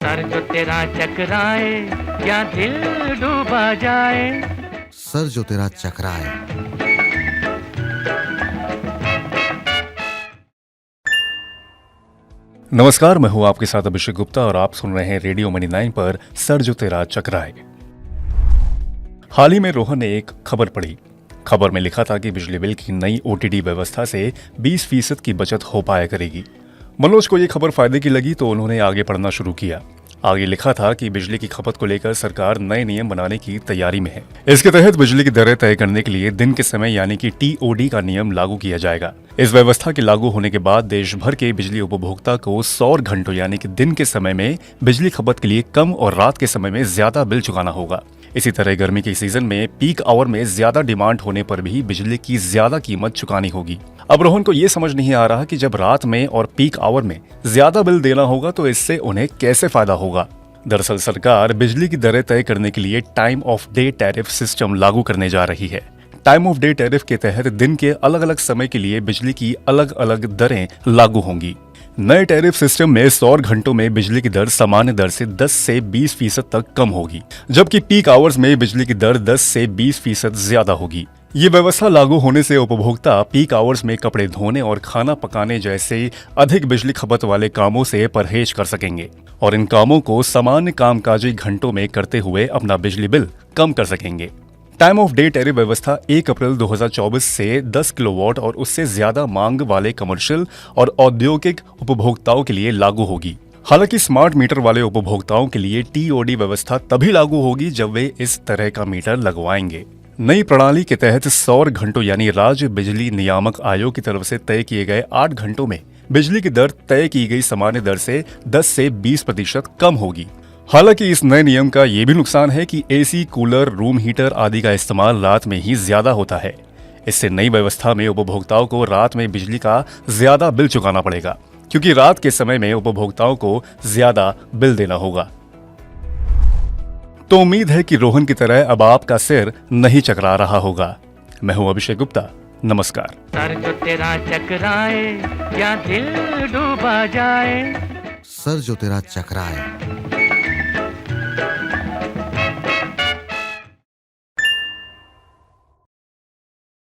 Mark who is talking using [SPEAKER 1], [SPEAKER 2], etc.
[SPEAKER 1] Sir जो तेरा चकराए या दिल डूबा जाए।
[SPEAKER 2] सर जो तेरा चकराए।
[SPEAKER 3] नमस्कार, मैं हूं आपके साथ अभिषेक गुप्ता और आप सुन रहे हैं रेडियो मनी 9 पर सर जो तेरा चकराए। हाल ही में रोहन ने एक खबर पढ़ी। खबर में लिखा था कि बिजली बिल की नई ओटीडी व्यवस्था से 20% की बचत हो पाया करेगी। मनोज को ये खबर फायदे की लगी तो उन्होंने आगे पढ़ना शुरू किया। आगे लिखा था कि बिजली की खपत को लेकर सरकार नए नियम बनाने की तैयारी में है। इसके तहत बिजली की दरें तय करने के लिए दिन के समय यानी कि टीओडी का नियम लागू किया जाएगा। इस व्यवस्था के लागू होने के बाद देश भर के बिजली उपभोक्ता को सौर घंटों यानी कि दिन के समय में बिजली खपत के लिए कम और रात के समय में ज्यादा बिल चुकाना होगा। इसी तरह गर्मी के सीजन में पीक आवर में ज्यादा डिमांड होने पर भी बिजली की ज्यादा कीमत चुकानी होगी। अब रोहन को ये समझ नहीं आ रहा कि जब रात में और पीक आवर में ज्यादा बिल देना होगा तो इससे उन्हें कैसे फायदा होगा। दरअसल सरकार बिजली की दरें तय करने के लिए time of day tariff system लागू करने जा रही है। टाइम ऑफ डे टैरिफ के तहत दिन के अलग अलग समय के लिए बिजली की अलग अलग दरें लागू होंगी। नए टैरिफ सिस्टम में सौर घंटों में बिजली की दर सामान्य दर से 10 से 20% तक कम होगी, जबकि पीक आवर्स में बिजली की दर 10 से 20% ज्यादा होगी। ये व्यवस्था लागू होने से उपभोक्ता पीक आवर्स में कपड़े धोने और खाना पकाने जैसे अधिक बिजली खपत वाले कामों से परहेज कर सकेंगे और इन कामों को सामान्य कामकाजी घंटों में करते हुए अपना बिजली बिल कम कर सकेंगे। टाइम ऑफ डे टैरिफ व्यवस्था 1 अप्रैल 2024 से 10 किलोवाट और उससे ज्यादा मांग वाले कमर्शियल और औद्योगिक उपभोक्ताओं के लिए लागू होगी। हालांकि स्मार्ट मीटर वाले उपभोक्ताओं के लिए टीओडी व्यवस्था तभी लागू होगी जब वे इस तरह का मीटर लगवाएंगे। नई प्रणाली के तहत सौर घंटों यानी राज्य बिजली नियामक आयोग की तरफ से तय किए गए 8 घंटों में बिजली की दर तय की गई सामान्य दर से 10 से 20% कम होगी। हालांकि इस नए नियम का ये भी नुकसान है कि एसी, कूलर, रूम हीटर आदि का इस्तेमाल रात में ही ज्यादा होता है। इससे नई व्यवस्था में उपभोक्ताओं को रात में बिजली का ज्यादा बिल चुकाना पड़ेगा, क्योंकि रात के समय में उपभोक्ताओं को ज्यादा बिल देना होगा। तो उम्मीद है कि रोहन की तरह अब आपका सिर नहीं चकरा रहा होगा। मैं हूं अभिषेक गुप्ता, नमस्कार।
[SPEAKER 1] सर जो तेरा चकराए या दिल डूबा जाए।
[SPEAKER 2] सर जो तेरा चकराए।